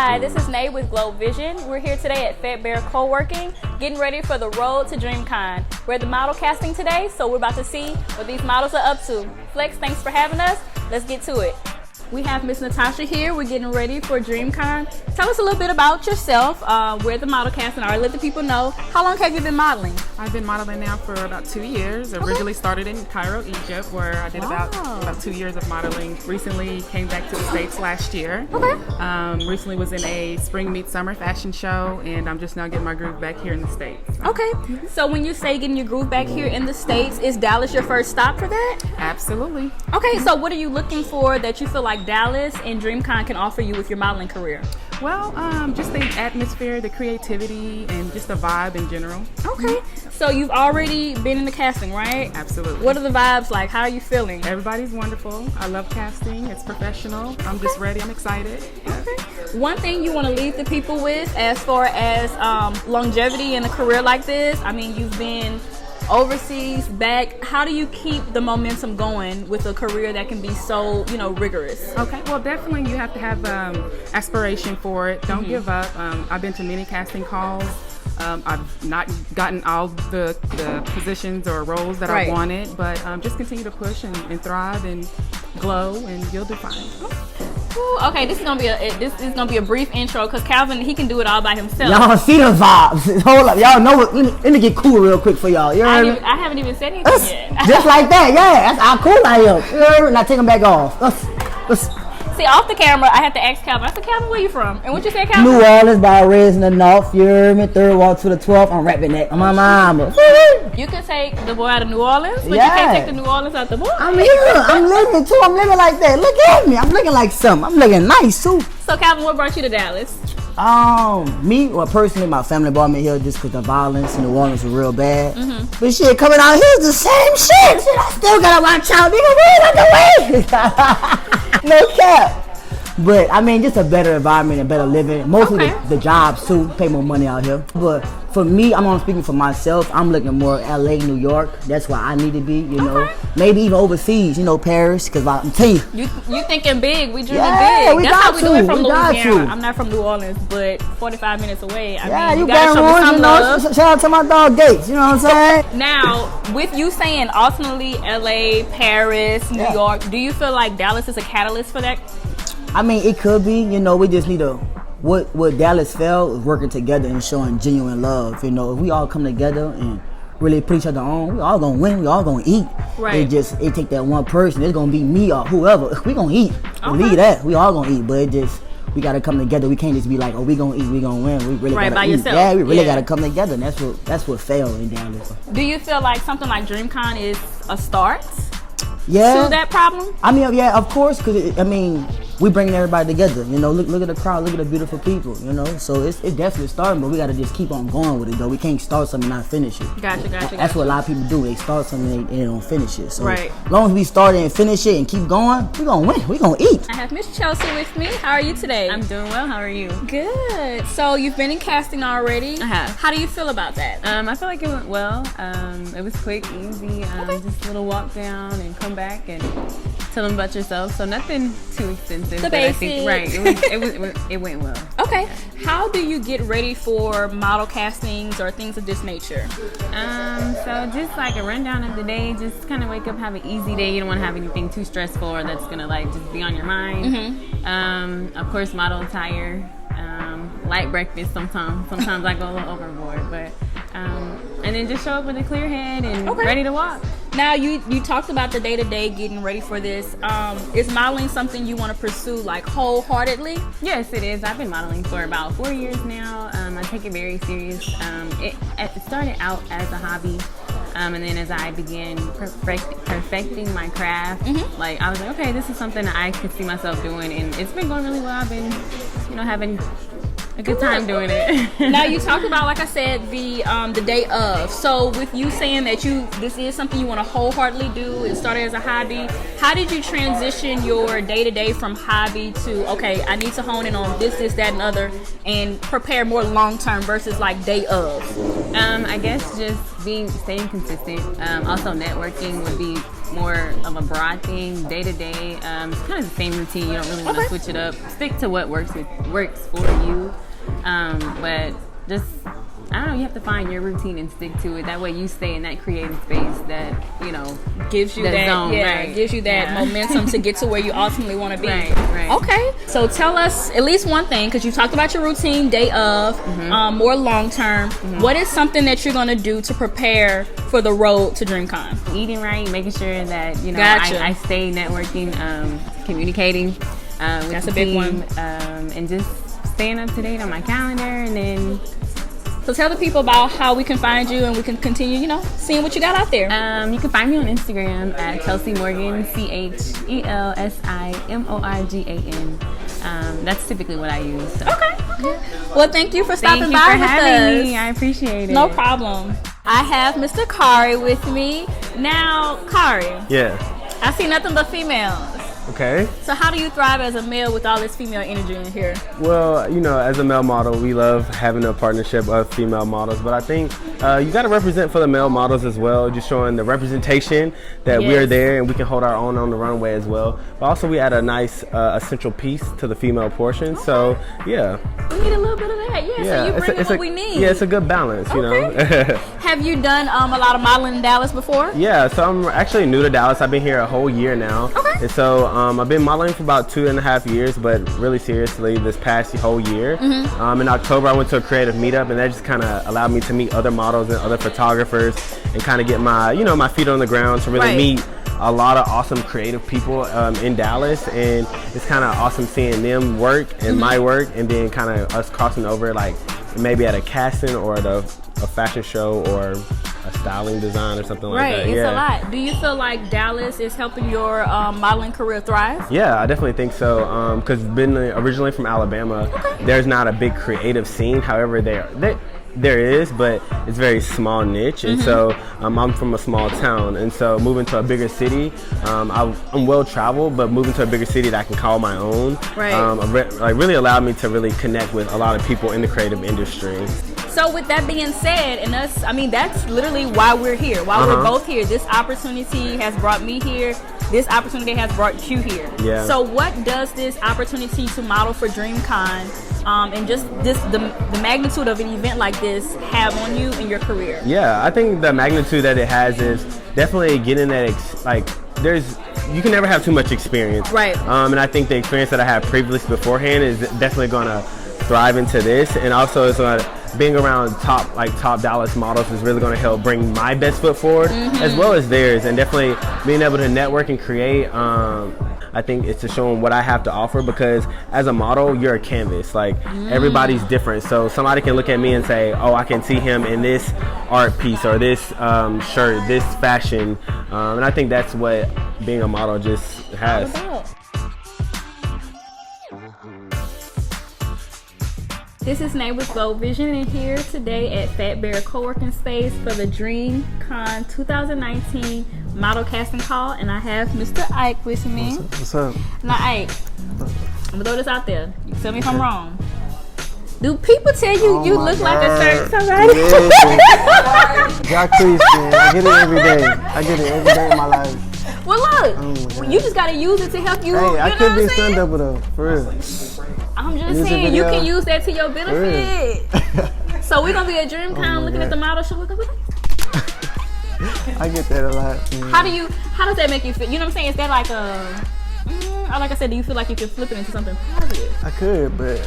Hi, this is Nae with GlobeVision. We're here today at Fairbear Co-working, getting ready for the road to DreamCon. We're at the model casting today, so we're about to see what these models are up to. Flex, thanks for having us. Let's get to it. We have Miss Natasha here. We're getting ready for DreamCon. Tell us a little bit about yourself. We're at the model casting. All right, let the people know. How long have you been modeling? I've been modeling now for about 2 years. Originally started in Cairo, Egypt, where I did about 2 years of modeling. Recently came back to the States last year. Okay. Recently was in a spring meets summer fashion show, and I'm just now getting my groove back here in the States. Okay. So when you say getting your groove back here in the States, is Dallas your first stop for that? Absolutely. Okay, so what are you looking for that you feel like Dallas and DreamCon can offer you with your modeling career? Well, just the atmosphere, the creativity, and just the vibe in general. Okay. So you've already been in the casting, right? Absolutely. What are the vibes like? How are you feeling? Everybody's wonderful. I love casting. It's professional. I'm just ready. I'm excited. Okay. One thing you want to leave the people with as far as longevity in a career like this, I mean, you've been overseas, back. How do you keep the momentum going with a career that can be so, rigorous? Okay, well, definitely you have to have aspiration for it. Don't give up. I've been to many casting calls. I've not gotten all the positions or roles that I wanted, but just continue to push and thrive and glow, and you'll do fine. Ooh, okay, this is gonna be a brief intro because Calvin, he can do it all by himself. Y'all see the vibes. Hold up, y'all know what? Let me get cool real quick for y'all. You heard me? I haven't even said anything yet. Just like that, yeah. That's how cool I am. You heard me? Now take them back off. Let's See, off the camera, I have to ask Calvin. I said, Calvin, where you from? And what you say, Calvin? New Orleans, by raised in the north. You heard me? Third wall to the 12th. I'm rapping that. I'm my mama. You can take the boy out of New Orleans, but Yeah. you can't take the New Orleans out the boy. I'm here. I'm living too. I'm living like that. Look at me. I'm looking like something. I'm looking nice too. So, Calvin, what brought you to Dallas? Personally, my family brought me here just because the violence in New Orleans was real bad. But shit, coming out here is the same shit. I still gotta watch out. Nigga, wait out the way. No cap. But I mean, just a better environment and better living. Mostly the jobs too. Pay more money out here. But for me, I'm only speaking for myself. I'm looking more LA, New York. That's where I need to be. You know, maybe even overseas. Paris. Because I'm telling you, you thinking big. We dreaming yeah, big. We That's got how we do it to. from We got Louisiana. to. I'm not from New Orleans, but 45 minutes away. Yeah, you you gotta show me some love. Shout out to my dog Gates. You know what I'm saying? Now, with you saying ultimately LA, Paris, New York, do you feel like Dallas is a catalyst for that? I mean, it could be. We just need to. What Dallas felt is working together and showing genuine love. If we all come together and really put each other on, we all gonna win. We all gonna eat. Right. It take that one person. It's gonna be me or whoever. We gonna eat. Believe that. We all gonna eat. But we gotta come together. We can't just be like, oh, we gonna eat, we gonna win. We really gotta by eat. yourself. Yeah, we really gotta come together. And that's what failed in Dallas. Do you feel like something like DreamCon is a start to that problem? I mean, yeah, of course, because we bringing everybody together. Look at the crowd, look at the beautiful people. So it's definitely starting, but we gotta just keep on going with it though. We can't start something and not finish it. Gotcha. That's what a lot of people do. They start something and they don't finish it. So as long as we start it and finish it and keep going, we gonna win. We gonna eat. I have Miss Chelsea with me. How are you today? I'm doing well. How are you? Good. So you've been in casting already. I have. How do you feel about that? I feel like it went well. It was quick, easy. Just a little walk down and come back and tell them about yourself. So nothing too extensive. The basics. Right. It went well. Okay. How do you get ready for model castings or things of this nature? So just like a rundown of the day, just kind of wake up, have an easy day. You don't want to have anything too stressful or that's gonna just be on your mind. Of course, model attire, light breakfast sometimes. Sometimes I go a little overboard, but and then just show up with a clear head and ready to walk. Now you talked about the day-to-day getting ready for this. Is modeling something you want to pursue like wholeheartedly? Yes, it is. I've been modeling for about 4 years now. I take it very serious. It started out as a hobby, and then as I began perfecting my craft, I was like, okay, this is something that I could see myself doing, and it's been going really well. I've been, having a good time doing it. Now you talked about, like I said, the day of. So with you saying that this is something you want to wholeheartedly do, it started as a hobby. How did you transition your day-to-day from hobby to, okay, I need to hone in on this, that, and other, and prepare more long-term versus like day of? I guess just staying consistent. Also networking would be more of a broad thing, day to day. It's kind of the same routine. You don't really want to switch it up. Stick to what works for you. But just, I don't know, you have to find your routine and stick to it. That way you stay in that creative space that, you know, gives you that zone, right. gives you that momentum to get to where you ultimately want to be. Right. Okay. So tell us at least one thing, because you talked about your routine, day of, more long term. What is something that you're going to do to prepare for the road to DreamCon? Eating right, making sure that, you know, Gotcha. I stay networking, communicating with That's the a big team, one. and just staying up to date on my calendar, and then So tell the people about how we can find you and we can continue, you know, seeing what you got out there. you can find me on Instagram at Chelsea Morgan, ChelseaMorgan. That's typically what I use. So. Okay. Well, thank you for stopping Thank you by for with having us. me. I appreciate it. No problem. I have Mr. Kari with me. Now, Kari, Yeah. I see nothing but females. Okay. So how do you thrive as a male with all this female energy in here? Well, you know, as a male model, we love having a partnership of female models, but I think you got to represent for the male models as well, just showing the representation that we are there and we can hold our own on the runway as well. But also we add a nice essential piece to the female portion. Okay. So, yeah. We need a little bit of that. Yeah, so you bring what we need. Yeah, it's a good balance, you know. Have you done a lot of modeling in Dallas before? Yeah, so I'm actually new to Dallas. I've been here a whole year now. Okay. And so I've been modeling for about 2.5 years, but really seriously this past whole year. In October, I went to a creative meetup, and that just kind of allowed me to meet other models and other photographers and kind of get my, you know, my feet on the ground to really meet a lot of awesome creative people in Dallas, and it's kind of awesome seeing them work and my work, and then kind of us crossing over, like maybe at a casting or at a fashion show or a styling design or something like that. Right, it's a lot. Do you feel like Dallas is helping your modeling career thrive? Yeah, I definitely think so. Because being originally from Alabama, there's not a big creative scene. However, there is, but it's very small niche, and so I'm from a small town, and so moving to a bigger city, I'm well traveled, but moving to a bigger city that I can call my own, like really allowed me to really connect with a lot of people in the creative industry. So with that being said, and us, I mean, that's literally why we're here, why we're both here. This opportunity has brought me here. This opportunity has brought you here. Yeah. So what does this opportunity to model for DreamCon and just the magnitude of an event like this have on you in your career? Yeah, I think the magnitude that it has is definitely getting that, you can never have too much experience. Right. And I think the experience that I had previously beforehand is definitely going to thrive into this, and also it's going to, being around top Dallas models is really going to help bring my best foot forward as well as theirs, and definitely being able to network and create. I think it's to show them what I have to offer, because as a model, you're a canvas. Like everybody's different, so somebody can look at me and say, "Oh, I can see him in this art piece or this shirt, this fashion," and I think that's what being a model just has. This is Nae with GlobeVision, and here today at Fat Bear Co-working Space for the DreamCon 2019 model casting call, and I have Mr. Ike with me. What's up? Now, Ike, I'm gonna throw this out there. You can tell me if I'm wrong. Do people tell you you look like a certain somebody? Jacquees, man. I get it every day. I get it every day in my life. Well, look, you just gotta use it to help you. Hey, I you could know be what I'm saying? stand up though, for real. I'm just Music saying, you video. can use that to your benefit. So we're gonna be at DreamCon looking at the model show. We're gonna be like, I get that a lot. Man. how does that make you feel? You know what I'm saying? Is that like a, or like I said, do you feel like you can flip it into something positive? I could, but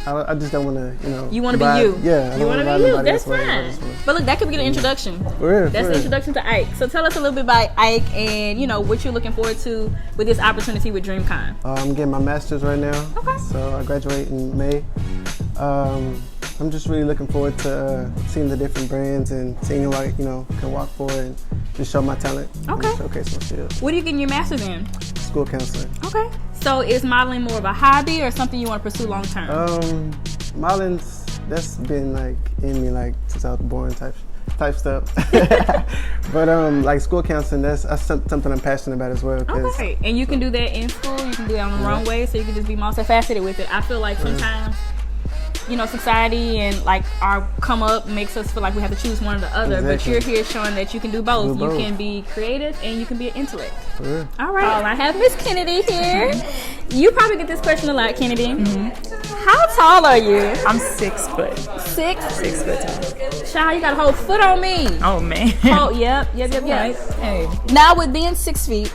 I just don't want to, you know. You want to be you. Yeah. You want to be you. That's fine. But look, that could be the introduction. For real, That's the introduction to Ike. So tell us a little bit about Ike and, you know, what you're looking forward to with this opportunity with DreamCon. I'm getting my master's right now. Okay. So I graduate in May. I'm just really looking forward to seeing the different brands and seeing who I, you know, can walk for and just show my talent. Okay. And showcase my skills. What are you getting your master's in? School counseling. Okay. So is modeling more of a hobby or something you want to pursue long term? Modeling's, that's been like in me like since I was born type stuff. But like school counseling, that's something I'm passionate about as well. Okay. And you can do that in school, you can do that on the runway, so you can just be multifaceted with it. I feel like sometimes society and like our come up makes us feel like we have to choose one or the other. Exactly. But you're here showing that you can do both. Do both. You can be creative and you can be an intellect. Yeah. All right. I have Miss Kennedy here. You probably get this question a lot, Kennedy. How tall are you? I'm 6 foot. 6 foot tall. Child, you got a whole foot on me. Oh man. Oh, yep. Right. Hey. Now with being 6 feet,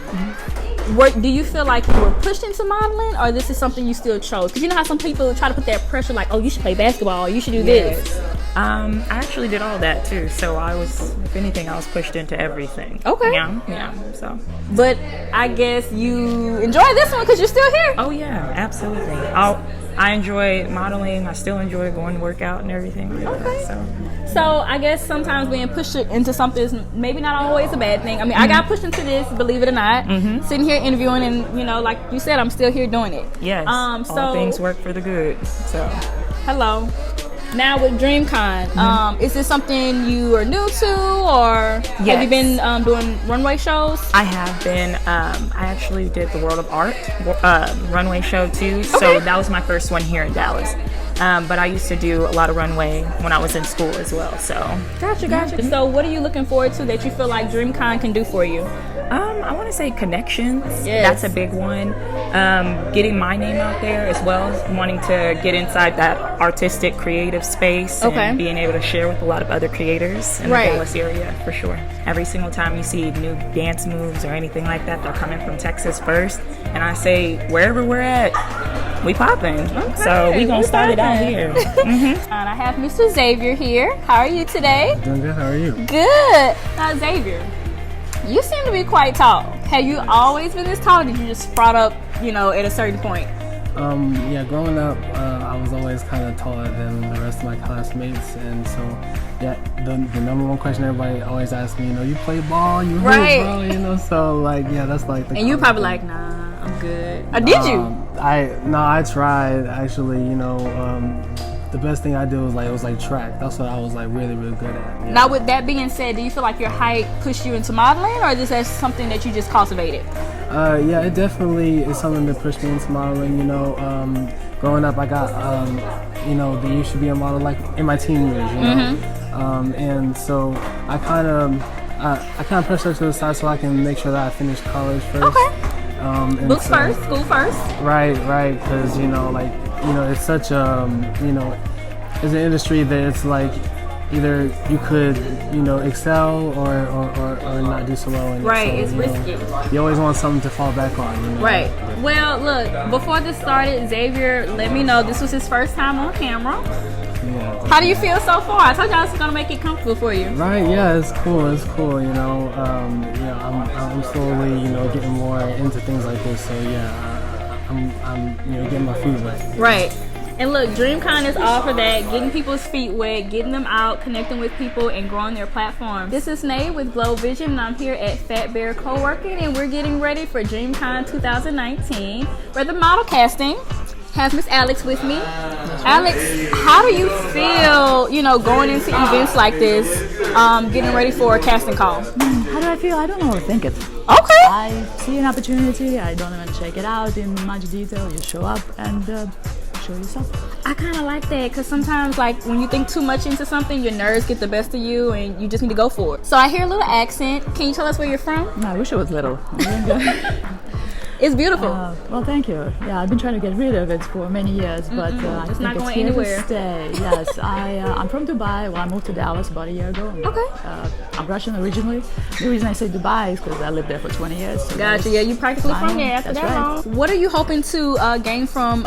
do you feel like you were pushed into modeling, or this is something you still chose? Because you know how some people try to put that pressure, like, oh, you should play basketball, you should do this. I actually did all that too. So I was, if anything, I was pushed into everything. Okay. Yeah. So. But I guess you enjoy this one because you're still here. Oh yeah, absolutely. I enjoy modeling. I still enjoy going to work out and everything like that. So I guess sometimes being pushed into something is maybe not always a bad thing. I mean, I got pushed into this, believe it or not. Sitting here interviewing, and like you said, I'm still here doing it. Yes. All things work for the good. So. Hello. Now with DreamCon, is this something you are new to, or have you been doing runway shows? I have been. I actually did the World of Art runway show too. So that was my first one here in Dallas. But I used to do a lot of runway when I was in school as well. So Gotcha. So what are you looking forward to that you feel like DreamCon can do for you? I want to say connections. Yes. That's a big one. Getting my name out there as well. Wanting to get inside that artistic, creative space and being able to share with a lot of other creators in the Dallas area for sure. Every single time you see new dance moves or anything like that, they're coming from Texas first. And I say, wherever we're at, we popping. So we gonna start it out here. And I have Mr. Xavier here. How are you today? Doing good. How are you? Good. Now Xavier, you seem to be quite tall. Have you always been this tall, or did you just sprout up, at a certain point? Yeah, growing up, I was always kind of taller than the rest of my classmates, and so the number one question everybody always asks me, you play ball, you hoop, bro, so that's like the. And you probably like, nah, I'm good. Or did you? I tried actually. The best thing I did was track. That's what I was really, really good at. Yeah. Now, with that being said, do you feel like your height pushed you into modeling, or is this something that you just cultivated? Yeah, it definitely is something that pushed me into modeling. Growing up, I got the You Should Be a Model in my teen years. And so I kind of pushed that to the side so I can make sure that I finish college first. Okay. Books first, school first. Right, because it's such it's an industry that it's like either you could excel or not do so well in it. Right, so, it's risky. You always want something to fall back on. Right. Well, look, before this started, Xavier let me know this was his first time on camera. Yeah. How do you feel so far? I told you I was gonna make it comfortable for you. Right. Yeah. It's cool. I'm slowly getting more into things like this. So I'm getting my feet wet. Right. And look, DreamCon is all for that, getting people's feet wet, getting them out, connecting with people, and growing their platform. This is Nae with GlobeVision, and I'm here at Fat Bear Co-working, and we're getting ready for DreamCon 2019. We're the model casting. Have Miss Alex with me. Alex, how do you feel, going into events like this, getting ready for a casting call? How do I feel? I don't overthink it. Okay. I see an opportunity. I don't even check it out in much detail. You show up and show yourself. I kind of like that because sometimes, when you think too much into something, your nerves get the best of you and you just need to go for it. So I hear a little accent. Can you tell us where you're from? I wish it was little. It's beautiful. Well, thank you. Yeah, I've been trying to get rid of it for many years, but I think not it's going here anywhere. to stay. Yes, I'm from Dubai. Well, I moved to Dallas about a year ago. Okay. I'm Russian originally. The reason I say Dubai is because I lived there for 20 years. So gotcha. Yeah, you practically from there after That's that right. long. What are you hoping to gain from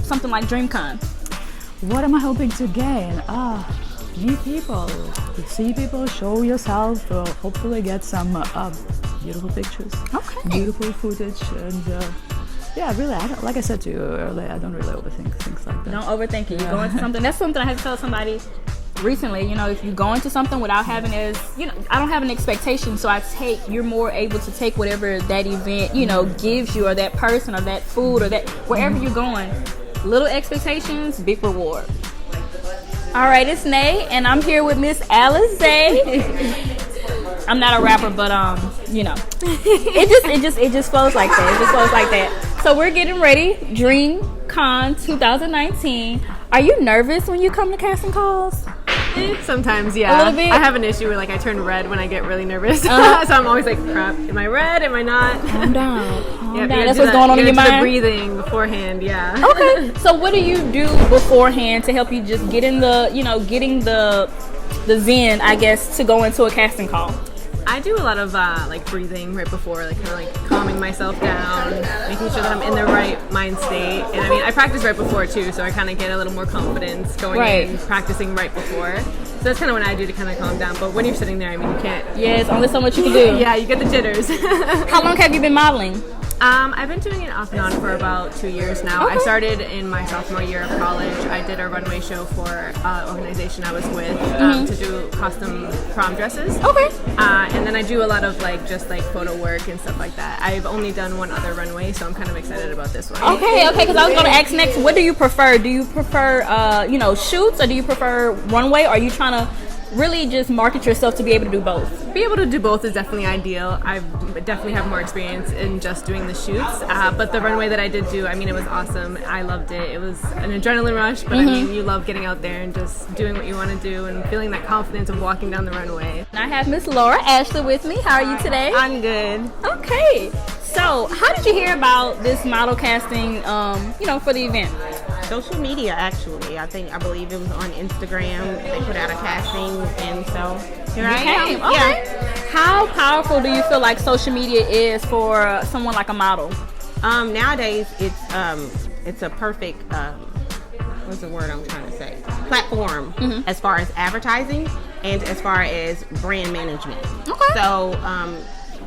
something like DreamCon? What am I hoping to gain? Meet people, see people, show yourself, hopefully get some beautiful pictures, beautiful footage, and really, like I said to you earlier, I don't really overthink things like that. Don't overthink it. You go into something. That's something I had to tell somebody recently. If you go into something without having I don't have an expectation, so you're more able to take whatever that event, gives you, or that person, or that food, or that wherever you're going. Little expectations, big reward. All right, it's Nae, and I'm here with Miss Alizé. I'm not a rapper, but it just flows like that. So we're getting ready, DreamCon 2019. Are you nervous when you come to casting calls? Sometimes, yeah. A little bit? I have an issue where like I turn red when I get really nervous. So I'm always like, crap, am I red? Am I not? Calm down. Calm down. Yeah, That's what's going on in your do mind? the breathing beforehand, yeah. Okay. So what do you do beforehand to help you just get in the, getting the zen, I guess, to go into a casting call? I do a lot of like breathing right before, like kind of like calming myself down, making sure that I'm in the right mind state. And I mean, I practice right before too, so I kind of get a little more confidence going in, practicing right before. So that's kind of what I do to kind of calm down. But when you're sitting there, I mean, you can't. Yeah, it's only so much you can do. Yeah, you get the jitters. How long have you been modeling? I've been doing it off and on for about 2 years now. I started in my sophomore year of college. I did a runway show for an organization I was with to do custom prom dresses. Okay. And then I do a lot of like just like photo work and stuff like that. I've only done one other runway, so I'm kind of excited about this one. Okay, because I was going to ask next, what do you prefer? Do you prefer, shoots, or do you prefer runway? Or are you trying to really just market yourself to be able to do both? Be able to do both is definitely ideal. I definitely have more experience in just doing the shoots, but the runway that I did do, I mean, it was awesome. I loved it. It was an adrenaline rush, but I mean, you love getting out there and just doing what you want to do and feeling that confidence of walking down the runway. I have Miss Laura Ashley with me. How are you today? I'm good. Okay. So, how did you hear about this model casting, for the event? Social media, actually. I believe it was on Instagram. They put out a casting, and so here I am. Okay. Yeah. How powerful do you feel like social media is for someone like a model? Nowadays, it's a perfect what's the word I'm trying to say? Platform as far as advertising and as far as brand management. Okay. So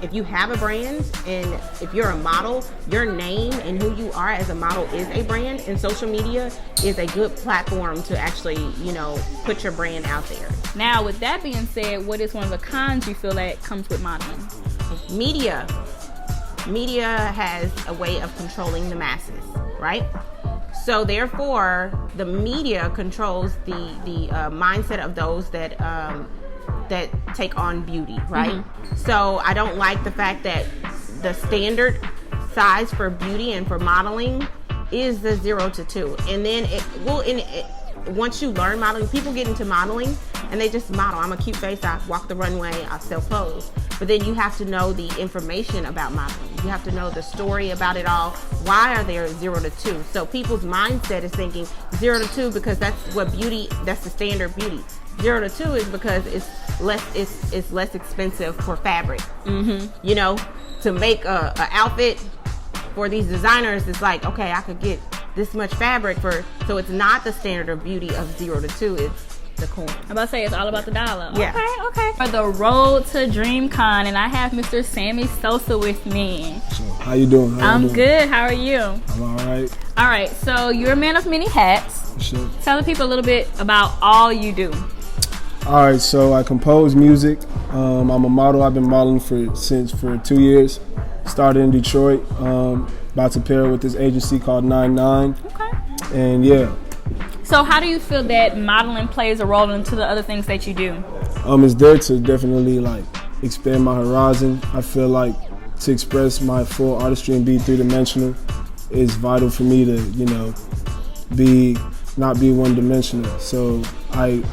if you have a brand and if you're a model, your name and who you are as a model is a brand, and social media is a good platform to actually, put your brand out there. Now, with that being said, what is one of the cons you feel that comes with modeling? Media has a way of controlling the masses, right? So therefore, the media controls the mindset of those that take on beauty, right? So I don't like the fact that the standard size for beauty and for modeling is the 0 to 2. And then once you learn modeling, people get into modeling and they just model. I'm a cute face, I walk the runway, I sell clothes. But then you have to know the information about modeling. You have to know the story about it all. Why are there 0 to 2? So people's mindset is thinking 0 to 2 because that's the standard beauty. 0 to 2 is because it's less expensive for fabric. To make a outfit for these designers, it's like, okay, I could get this much fabric so it's not the standard of beauty of 0 to 2, it's the coin. I'm about to say it's all about the dollar. Yeah. Okay. For the road to DreamCon, and I have Mr. Sammy Sosa with me. So, how you doing? I'm good. How are you? I'm all right. All right. So you're a man of many hats. Sure. Tell the people a little bit about all you do. All right. So I compose music. I'm a model. I've been modeling for 2 years. Started in Detroit. About to pair with this agency called 99. Okay. And yeah. So how do you feel that modeling plays a role into the other things that you do? It's there to definitely expand my horizon. I feel like to express my full artistry and be three-dimensional is vital for me to, not be one-dimensional. So I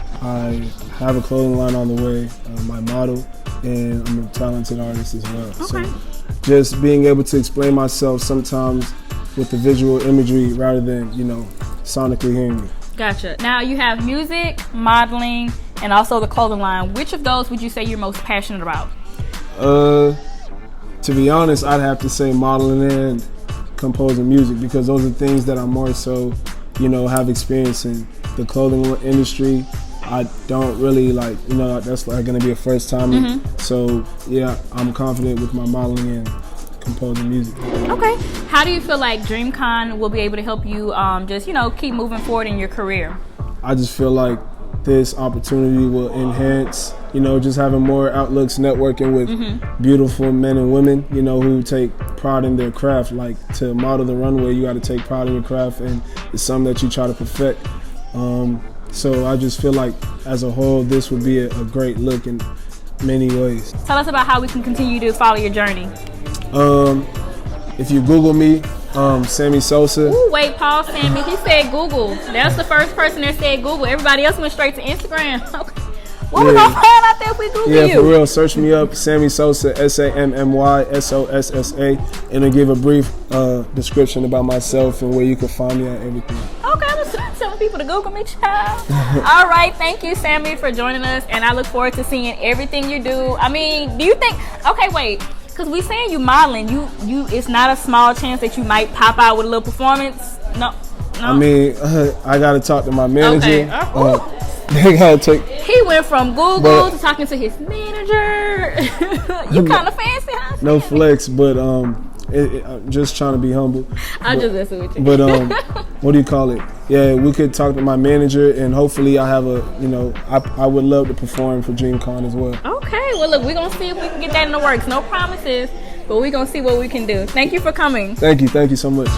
have a clothing line on the way. I model, and I'm a talented artist as well. Okay. So just being able to explain myself sometimes with the visual imagery rather than, sonically hearing me. Gotcha. Now you have music, modeling, and also the clothing line. Which of those would you say you're most passionate about? To be honest, I'd have to say modeling and composing music because those are things that I'm more so, have experience in. The clothing industry, I don't really that's going to be a first time. So yeah, I'm confident with my modeling and composing music. Okay. How do you feel like DreamCon will be able to help you keep moving forward in your career? I just feel like this opportunity will enhance, just having more outlooks, networking with beautiful men and women, who take pride in their craft. Like to model the runway, you got to take pride in your craft, and it's something that you try to perfect. So I just feel like as a whole, this would be a great look in many ways. Tell us about how we can continue to follow your journey. If you Google me, Sammy Sosa. Ooh, wait, pause, Sammy. He said Google. That's the first person that said Google. Everybody else went straight to Instagram. Okay. What we gonna find out there if we Google you? Yeah, for real. Search me up, Sammy Sosa, SammySossa, and I'll give a brief description about myself and where you can find me at everything. Okay, I'm just telling people to Google me, child. All right, thank you, Sammy, for joining us, and I look forward to seeing everything you do. I mean, do you think? Okay, wait, because we saying you modeling, you, it's not a small chance that you might pop out with a little performance. No. I mean, I gotta talk to my manager. Okay. They gotta take. He went from Google to talking to his manager. You kind of fancy, huh? No flex, but I'm just trying to be humble. I'm just messing with you. But what do you call it? Yeah, we could talk to my manager, and hopefully I have I would love to perform for DreamCon as well. Okay, well look, we're gonna see if we can get that in the works. No promises, but we're gonna see what we can do. Thank you for coming. Thank you so much.